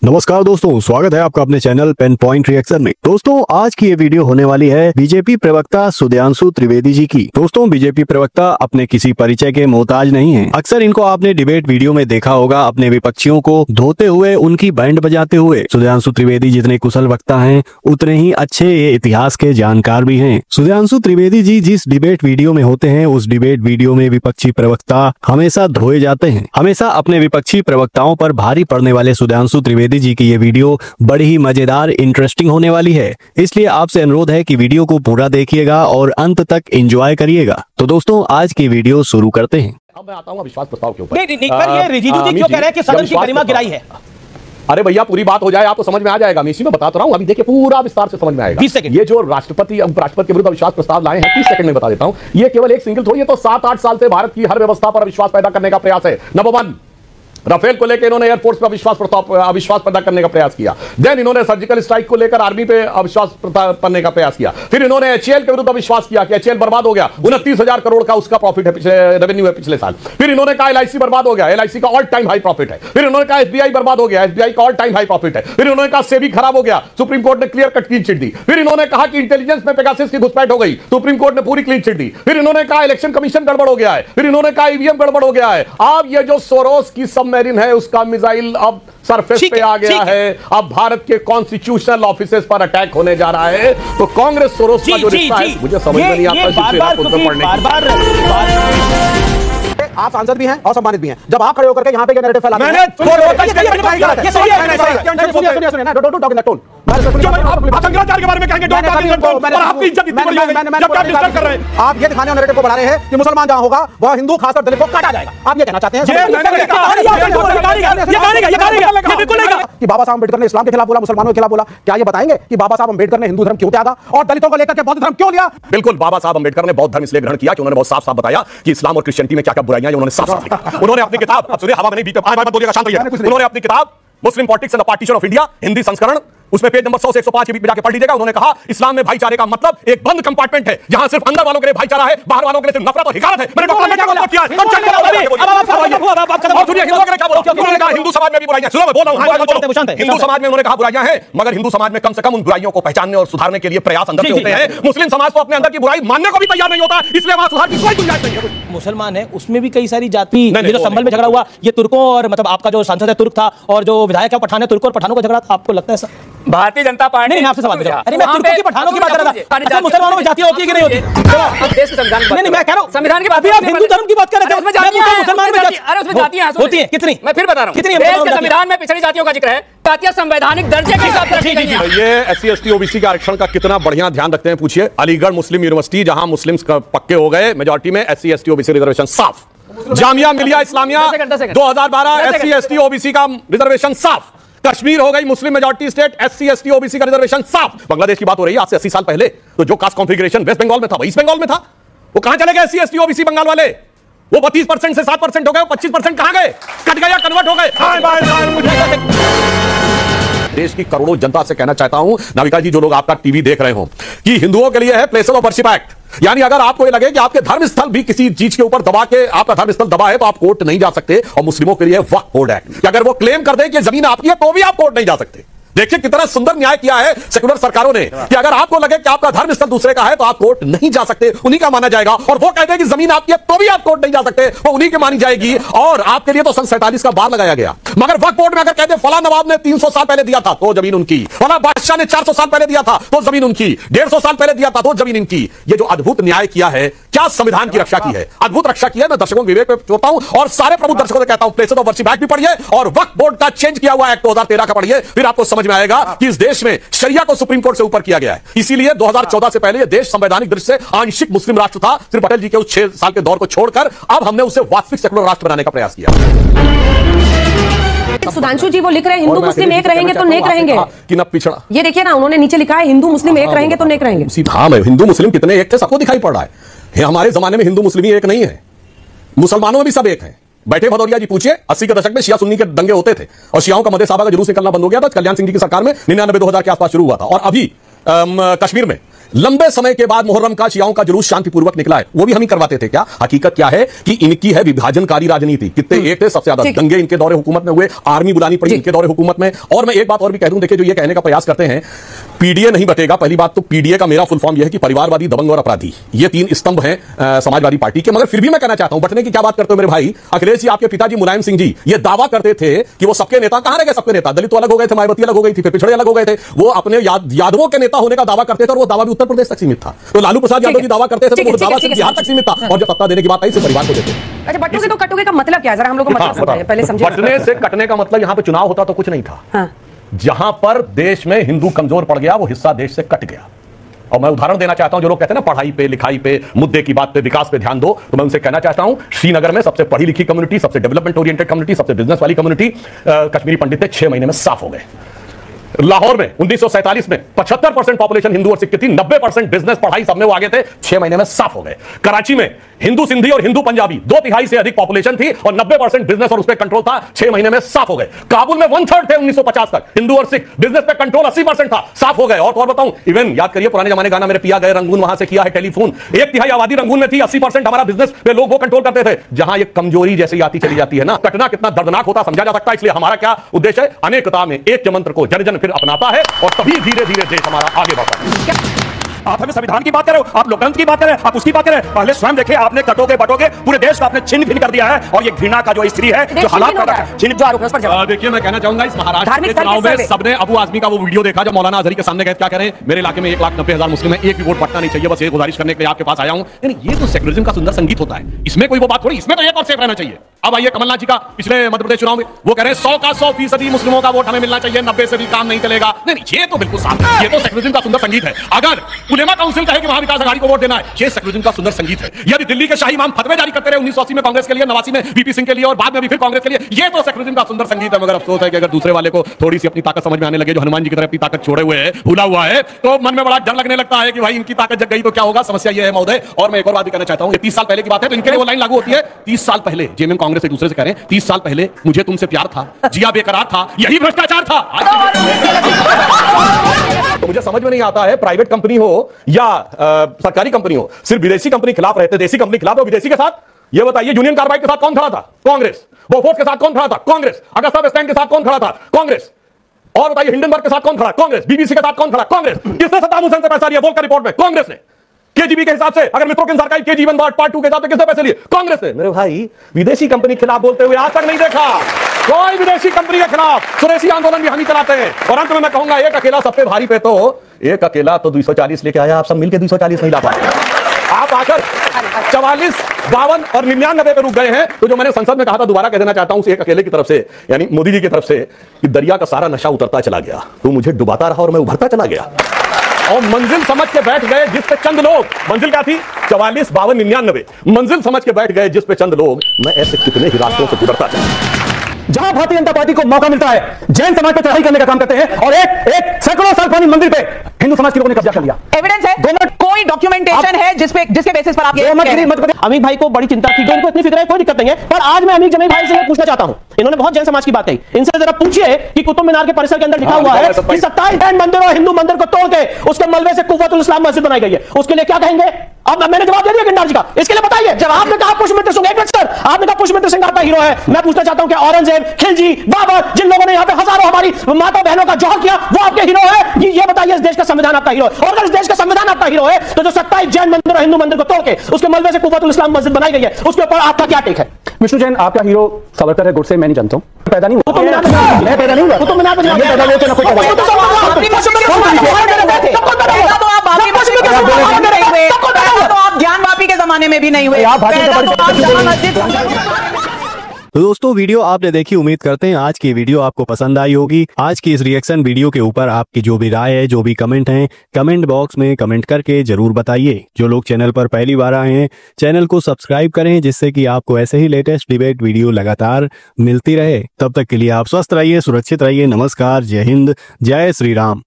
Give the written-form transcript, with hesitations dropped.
नमस्कार दोस्तों, स्वागत है आपका अपने चैनल पेन पॉइंट रिएक्शन में। दोस्तों, आज की ये वीडियो होने वाली है बीजेपी प्रवक्ता सुधांशु त्रिवेदी जी की। दोस्तों, बीजेपी प्रवक्ता अपने किसी परिचय के मोहताज नहीं हैं। अक्सर इनको आपने डिबेट वीडियो में देखा होगा अपने विपक्षियों को धोते हुए, उनकी बैंड बजाते हुए। सुधांशु त्रिवेदी जितने कुशल वक्ता हैं, उतने ही अच्छे ये इतिहास के जानकार भी हैं। सुधांशु त्रिवेदी जी जिस डिबेट वीडियो में होते हैं, उस डिबेट वीडियो में विपक्षी प्रवक्ता हमेशा धोए जाते हैं। हमेशा अपने विपक्षी प्रवक्ताओं पर भारी पड़ने वाले सुधांशु त्रिवेदी जी की ये वीडियो बड़ी ही मजेदार, इंटरेस्टिंग होने वाली है। इसलिए आपसे अनुरोध है कि वीडियो को पूरा देखिएगा और अंत तक एंजॉय करिएगा। तो दोस्तों, आज की वीडियो शुरू करते हैं। अब मैं आता हूं अविश्वास प्रस्ताव के ऊपर। नहीं, ये रिजिजू जी क्यों कह रहे हैं कि सदन की गरिमा गिराई है? अरे भैया, पूरी बात हो जाए आपको समझ में आ जाएगा। मैं इसी में बताता रहा हूं, अभी देखिए पूरा विस्तार से समझ में आएगा। 20 सेकंड। ये जो राष्ट्रपति उपराष्ट्रपति के विरुद्ध अविश्वास प्रस्ताव लाए हैं, 30 सेकंड में बता देता हूं। ये केवल एक सिंगल थोड़ी है, तो 7-8 साल से भारत की हर व्यवस्था पर अविश्वास पैदा करने का प्रयास है। नंबर 1, राफेल को लेकर इन्होंने एयरफोर्स पर अविश्वास पैदा करने का प्रयास किया। देन इन्होंने सर्जिकल स्ट्राइक को लेकर आर्मी पे अविश्वास करने का प्रयास किया। फिर इन्होंने एचएएल के विरुद्ध अविश्वास किया कि एचएएल बर्बाद हो गया। 29,000 करोड़ का उसका प्रॉफिट है, रेवेन्यू है पिछले साल। फिर इन्होंने कहा एलआईसी बर्बाद हो गया, एलआईसी का ऑल टाइम हाई प्रॉफिट है। फिर इन्होंने कहा एसबीआई बर्बाद हो गया, एसबीआई का ऑल टाइम हाई प्रॉफिट है। फिर इन्होंने कहा सेबी खराब हो गया, सुप्रीम कोर्ट ने क्लियर कट क्लीन चिट दी। फिर इन्होंने कहा कि इंटेलिजेंस में पेगासस की घुसपैठ हो गई, सुप्रीम कोर्ट ने पूरी क्लीन चिट दी। फिर इन्होंने कहा इलेक्शन कमीशन गड़बड़ हो गया है। फिर इन्होंने कहा ईवीएम गड़बड़ हो गया है। अब ये जो सोरोस की सबमरीन है, उसका मिसाइल अब सरफेस पे आ गया है। अब भारत के कॉन्स्टिट्यूशनल ऑफिसेस पर अटैक होने जा रहा है। तो कांग्रेस सोरोस का जो रिश्ता है, मुझे समझ में नहीं आता। आप सांसद भी हैं और सम्मानित भी हैं। जब आप खड़े होकर के यहाँ पे नैरेटिव फैलाते हैं, don't talk in that tone. Shankaracharya के बारे में कहेंगे और आपकी इज्जत इतनी बड़ी हो गई जब आप डिस्टर्ब कर रहे हैं। आप ये दिखाने और नैरेटिव को बढ़ा रहे हैं कि मुसलमान जहां होगा वह हिंदू खासकर दलित को काटा जाएगा। आप ये कहना चाहते हैं कि बाबा साहब अम्बेडकर ने इस्लाम के खिलाफ बोला, मुसलमानों के खिलाफ बोला। क्या ये बताएंगे कि बाबा साहब अम्बेडकर ने हिंदू धर्म क्यों त्यागा और दलितों को लेकर के बौद्ध धर्म क्यों लिया? बिल्कुल, बाबा साहब अम्बेडकर ने बौद्ध धर्म इसलिए ग्रहण किया कि उन्होंने बहुत साफ साफ बताया कि इस्लाम और क्रिश्चियनिटी में क्या क्या बुराइयां हैं, उन्होंने साफ साफ लिखा। उन्होंने अपनी किताब, अब सुनिए, हवा में नहीं बीते, मत बोलिएगा, शांत रहिए। उन्होंने अपनी किताब Muslim politics and the partition of India, Hindi संस्करण, उसमें पेज नंबर 100 से 105 के बीच में जाके पढ़ लीजिएगा। उन्होंने कहा इस्लाम में भाईचारे का मतलब एक बंद कंपार्टमेंट है, जहां सिर्फ अंदर वालों के लिए भाईचारा है, बाहर वालों के लिए सिर्फ नफरत और हिकारत है। मैंने डॉक्टर ने क्या किया है? हिंदू समाज में भी बुराइयां, सुनो मैं बोल रहा हूं, हिंदू समाज में उन्होंने कहा बुराइयां हैं, मगर हिंदू समाज में कम से कम उन बुराइयों को पहचानने और सुधारने के लिए प्रयास अंदर से होते हैं। मुस्लिम समाज तो अपने अंदर की बुराई मानने को भी तैयार नहीं होता, इसलिए वहां सुधार की कोई गुंजाइश नहीं है। मुसलमान है, उसमें भी कई सारी जाति, जो संभल में झगड़ा हुआ, ये तुर्कों और मतलब आपका जो सांसद है तुर्क था और जो विधायक है पठान है, तुर्कों और पठानों का झगड़ा था। आपको लगता है सर भारतीय जनता पार्टी? नहीं, आपसे सवाल पूछा। अरे मैं तुर्कों की पठानों की बात कर रहा था। अच्छा, मुसलमानों में जातियां होती है कि नहीं होती? देश के संविधान की बात। नहीं, मैं कह रहा हूं संविधान की बात। अभी आप हिंदू धर्म की बात कर रहे थे, उसमें जातियां हैं, मुसलमान में अरे उसमें जातियां होती है कितनी? मैं फिर बता रहा हूं, कितनी देश के संविधान में पिछड़ी जातियों का जिक्र है, जातियां संवैधानिक दर्जे के हिसाब से रखी गई हैं। ये एससी एसटी ओबीसी के आरक्षण का कितना बढ़िया ध्यान रखते हैं, पूछिए। अलीगढ़ मुस्लिम यूनिवर्सिटी, जहां मुस्लिम पक्के हो गए मेजॉरिटी में, एससी एसटी ओबीसी रिजर्वेशन साफ। Jamia Millia Islamia 2012 SC ST OBC का रिजर्वेशन साफ। कश्मीर हो गई Muslim majority state, SC ST OBC का रिजर्वेशन साफ। बांग्लादेश की बात हो रही है आज से 80 साल पहले, तो जो कास्ट कॉन्फ़िगरेशन वेस्ट बंगाल में था, ईस्ट बंगाल में था, वो कहां चले गए एससी एसटी ओबीसी बंगाल वाले? वो 32% से 7% हो गए, 25% कहां गए? कट गया, कन्वर्ट हो गए। देश की करोड़ों जनता से कहना चाहता हूं, नाविका जी, जो लोग आपका टीवी देख रहे हो, कि हिंदुओं के लिए है प्लेसेस ऑफ वर्शिप एक्ट। यानी अगर आपको ये लगे कि आपके धर्म स्थल भी किसी चीज के ऊपर दबा के, आपका धर्म स्थल दबा है, तो आप कोर्ट नहीं जा सकते। और मुस्लिमों के लिए वक्फ बोर्ड एक्ट, कि अगर वो क्लेम कर दे कि जमीन आपकी है, तो भी आप कोर्ट नहीं जा सकते। देखिए कितना सुंदर न्याय किया है सेकुलर सरकारों ने, कि अगर आपको लगे कि आपका धर्म स्थल दूसरे का है, तो आप कोर्ट नहीं जा सकते, उन्हीं का माना जाएगा। और वो कहते हैं कि जमीन आपकी है, तो भी आप कोर्ट नहीं जा सकते, वो उन्हीं की मानी जाएगी। और आपके लिए तो सन 47 का बार लगाया गया। मगर वक्फ बोर्ड में अगर कहते फला नवाब ने 300 साल पहले दिया था, तो जमीन उनकी। फला बादशाह ने 400 साल पहले दिया था, तो जमीन उनकी। 150 साल पहले दिया था, तो जमीन इनकी। ये जो अद्भुत न्याय किया है, क्या संविधान की रक्षा की है, अद्भुत रक्षा की है। मैं दर्शकों विवेक पे छोड़ता हूं और सारे प्रबुद्ध दर्शकों से कहता हूं, प्लेसेस ऑफ वर्शिप एक्ट भी पढ़िए और वक्फ बोर्ड का चेंज किया हुआ एक्ट 2013 का पढ़िए, फिर आपको समझ में आएगा कि इस देश में शरिया को सुप्रीम कोर्ट से ऊपर किया गया है। इसीलिए 2014 से पहले यह देश संवैधानिक दृष्टि से आंशिक मुस्लिम राष्ट्र था। श्री पटेल जी के उस 6 साल के दौर को छोड़कर अब हमने उसे वास्तविक सेकुलर राष्ट्र बनाने का प्रयास किया। सुधांशु जी वो लिख रहे हैं हिंदू मुस्लिम एक रहेंगे तो नेक रहेंगे, कि न पिछड़ा। ये देखिए ना, उन्होंने नीचे लिखा है हिंदू मुस्लिम एक रहेंगे तो नेक रहेंगे। हाँ, हिंदू मुस्लिम कितने एक थे सबको दिखाई पड़ रहा है। हमारे जमाने में हिंदू मुस्लिम ही एक नहीं है, मुसलमानों में भी सब एक है। बैठे भदौरिया जी पूछिए, 80 के दशक में शिया सुन्नी के दंगे होते थे और शियाओं का मदे साहबा का जुलूस निकलना बंद हो गया था। कल्याण सिंह जी की सरकार में 99-2000 के आसपास शुरू हुआ था। और अभी कश्मीर में लंबे समय के बाद मुहर्रम का शियाओं का जुलूस शांतिपूर्वक निकला है, वो भी हम ही करवाते थे क्या? हकीकत क्या है कि इनकी है विभाजनकारी राजनीति। कितने एक थे, सबसे ज्यादा दंगे इनके दौरे हुकूमत में हुए, आर्मी बुलानी पड़ी इनके दौरे हुकूमत में। और मैं एक बात और भी कह दूं, देखिए जो ये कहने का प्रयास करते हैं पीडीए नहीं बटेगा, पहली बात तो पीडीए का मेरा फुल फॉर्म यह है कि परिवारवादी, दबंग और अपराधी, ये तीन स्तंभ हैं समाजवादी पार्टी के। मगर फिर भी मैं कहना चाहता हूं, बटने की क्या बात करते हो मेरे भाई अखिलेश जी? आपके पिताजी मुलायम सिंह जी ये दावा करते थे कि वो सबके नेता, कहां रह गए सबके नेता? दलित तो अलग हो गए थे, मायावती अलग हो गई थी, फिर पिछड़े अलग हो गए थे, वो अपने यादवों के नेता होने का दावा करते थे, और वो दावा भी उत्तर प्रदेश तक सीमित था। तो लालू प्रसाद यादव जी दावा करते थे तो वो दावा सिर्फ बिहार तक सीमित था, और जब सत्ता देने की बात आई सिर्फ परिवार को देते। अच्छा, बटोगे तो कटोगे का मतलब क्या है? जरा हम लोग को मतलब समझाइए, पहले समझिए। बटने से कटने का मतलब यहां पे चुनाव होता तो कुछ नहीं था। हाँ। जहां पर देश में हिंदू कमजोर पड़ गया वो हिस्सा देश से कट गया। और मैं उदाहरण देना चाहता हूं, जो लोग कहते हैं ना पढ़ाई पे, लिखाई पे, मुद्दे की बात पे, विकास पे ध्यान दो, तो मैं उनसे कहना चाहता हूं श्रीनगर में सबसे पढ़ी लिखी कम्युनिटी, सबसे डेवलपमेंट ओरिएंटेड कम्युनिटी, सबसे बिजनेस वाली कम्युनिटी कश्मीरी पंडित थे, 6 महीने में साफ हो गए। लाहौर में 1947 में 75% पॉपुलेशन हिंदू और सिख की थी, 90% बिजनेस पढ़ाई सब में वो आगे थे, 6 महीने में साफ हो गए। कराची में हिंदू सिंधी और हिंदू पंजाबी 2/3 से अधिक पॉपुलेशन थी और 90% बिजनेस और उस पर कंट्रोल था, 6 महीने में साफ हो गए। काबुल में 1/3 थे 1950 तक हिंदू और सिख, बिजनेस पे कंट्रोल 80% था, साफ हो गए। और बताऊं, इवन याद करिए पुराने जमाने गाना मेरे पिया गए रंगून, वहां से किया है टेलीफोन, 1/3 आबादी रंगून में थी, 80% हमारा बिजनेस पे लोग वो कंट्रोल करते थे। जहां ये कमजोरी जैसे आती चली जाती है ना, कटना कितना दर्दनाक होता समझा जा सकता है। इसलिए हमारा क्या उद्देश्य है? अनेकता में एक मंत्र को जन जन फिर अपनाता है और तभी धीरे धीरे देश हमारा आगे बढ़ता है। आप हमें संविधान की बात कर रहे हो, आप लोकतंत्र की बात कर रहे हैं, आप उसकी बात कर रहे हैं। पहले स्वयं देखिए, आपने कटोगे बटोगे पूरे देश को आपने छिन्न भिन्न कर दिया है, और ये घृणा का जो स्त्री है जो हालात कर रहा है, जो आरोप है उस पर जवाब। देखिए मैं कहना चाहूंगा इस महाराष्ट्र के चुनाव में सबने अबू आजमी का वो वीडियो देखा जब मौलाना अजहरी के सामने गए क्या करें, मेरे इलाके में 1,90,000 मुस्लिम है, एक भी वोट पटना नहीं चाहिए, बस ये गुजारिश करने के लिए आपके पास आया हूं। यानी ये तो सेक्युलरिज्म का सुंदर संगीत होता है, इसमें कोई वो बात थोड़ी, इसमें तो एक और सेफ रहना चाहिए। अब आइए कमलनाथ जी का पिछले मध्य प्रदेश चुनाव में वो कह रहे हैं 100 का 100% मुस्लिमों का वोट हमें मिलना चाहिए, 90 से भी काम नहीं चलेगा। नहीं, ये तो बिल्कुल साफ है, ये तो सेक्युलरिज्म का सुंदर संगीत है। अगर उलेमा काउंसिल कहे कि वहां विकास आघाड़ी को वोट देना है, ये सेक्युलरिज्म का सुंदर संगीत है। यदि दिल्ली के शाही इमाम फतवे जारी करते रहे 1980 में कांग्रेस के लिए, 89 में वीपी सिंह के लिए और बाद में भी फिर कांग्रेस के लिए, ये तो सेक्युलरिज्म का सुंदर संगीत है। मगर अफसोस है कि अगर दूसरे वाले को थोड़ी सी अपनी ताकत समझ में आने लगे, जो हनुमान जी की तरह अपनी ताकत छोड़े हुए है, भूला हुआ है, तो मन में बड़ा डर लगने लगता है कि भाई इनकी ताकत जग गई तो क्या होगा। समस्या ये है महोदय। और मैं एक और बात भी कहना चाहता हूं, 30 साल पहले की बात है तो इनके लिए वो लाइन लागू होती है। 30 साल पहले जेएमएम कांग्रेस एक दूसरे से कह रहे हैं 30 साल पहले मुझे तुमसे प्यार था, जिया बेकरार था, यही भ्रष्टाचार था। तो मुझे समझ में नहीं आता है प्राइवेट कंपनी हो या सरकारी कंपनी हो, सिर्फ विदेशी कंपनी खिलाफ रहते, देसी कंपनी खिलाफ हो, विदेशी के साथ। ये बताइए यूनियन कार्बाइड के साथ कौन खड़ा था? कांग्रेस। बोफोर्स के साथ कौन खड़ा था? कांग्रेस। अगस्ता वेस्टलैंड के साथ कौन खड़ा था? कांग्रेस। और बताइए हिंडनबर्ग के साथ कौन खड़ा? कांग्रेस। बीबीसी के साथ कौन खड़ा? कांग्रेस। किसने सद्दाम हुसैन से पैसा लिया? वोल्कर रिपोर्ट में कांग्रेस ने। केजीबी के हिसाब से अगर मित्रों के अनुसार केजी1 पार्ट 2 के हिसाब से किसने पैसे लिए? कांग्रेस ने। मेरे भाई विदेशी कंपनी के खिलाफ बोलते हुए आज तक नहीं देखा कोई विदेशी कंपनी के खिलाफ स्वदेशी आंदोलन भी हम ही चलाते हैं। और अंत में मैं कहूंगा एक अकेला सब पे भारी पे, तो एक अकेला तो 240 लेके आया, आप सब मिलकर 240 नहीं ला पाए। आप आकर 44, 52 और 99 पे रुक गए हैं। तो जो मैंने संसद में कहा था दोबारा कह देना चाहता हूं एक अकेले की तरफ से, यानी मोदी जी की तरफ से, कि दरिया का सारा नशा उतरता चला गया, तो मुझे डुबाता रहा और मैं उभरता चला गया। और मंजिल समझ के बैठ गए जिस पे चंद लोग, मंजिल क्या थी? 44, 52, 99। मंजिल समझ के बैठ गए जिस पे चंद लोग। मैं ऐसे कितने ही रास्तों से गुजरता चला। जहां भारतीय जनता पार्टी को मौका मिलता है जैन समाज पर चढ़ाई करने का काम करते हैं, और एक सैकड़ों साल पुरानी मंदिर पे हिंदू समाज के लोगों ने कब्जा कर लिया। एविडेंस है, कोई डॉक्यूमेंटेशन है जिसके बेसिस पर आप ये अमीर भाई को बड़ी चिंता थी, उनको इतनी फिक्र है, कोई दिक्कत नहीं है। पर आज मैं अमीर जमीर भाई से पूछना चाहता हूं, इन्होंने बहुत जैन समाज की बात कही, इनसे जरा पूछिए कि कुतुब मीनार के परिसर के अंदर लिखा हुआ है कि 27 जैन मंदिर और हिंदू मंदिर को तोड़ के उसके मलबे से कुव्वतुल इस्लाम मस्जिद बनाई गई है, उसके लिए क्या कहेंगे? अब मैंने जवाब दे दिया गिरनार जी का, इसके लिए बताइए। जब आपने कहा पुष्पमित्र सिंह, एक मिनट सर, आपने कहा पुष्पमित्र सिंह आपका हीरो है, मैं पूछना चाहता हूं कि औरंगजेब, खिलजी, बाबर, जिन लोगों ने यहां पे हजारों हमारी माता बहनों का जोहर किया, वो आपके हीरो है? ये बताइए इस देश का संविधान आपका हीरो है? और अगर इस देश का संविधान आपका हीरो है तो जो 27 जैन मंदिर और हिंदू मंदिर को तोड़ के उसके मलबे से कुव्वतुल इस्लाम मस्जिद बनाई गई है, उसके ऊपर आपका क्या टेक है? विष्णु जैन आपका हीरो सावरकर है, गुडसे मैं नहीं जानता हूं, पैदा नहीं हुआ, मैं पैदा नहीं हुआ, कुतुब मीनार पर आप ज्ञानवापी के जमाने में भी नहीं हुए। तो दोस्तों वीडियो आपने देखी, उम्मीद करते हैं आज की वीडियो आपको पसंद आई होगी। आज की इस रिएक्शन वीडियो के ऊपर आपकी जो भी राय है, जो भी कमेंट हैं, कमेंट बॉक्स में कमेंट करके जरूर बताइए। जो लोग चैनल पर पहली बार आए हैं, चैनल को सब्सक्राइब करें, जिससे कि आपको ऐसे ही लेटेस्ट डिबेट वीडियो लगातार मिलती रहे। तब तक के लिए आप स्वस्थ रहिए, सुरक्षित रहिए। नमस्कार, जय हिंद, जय श्री राम।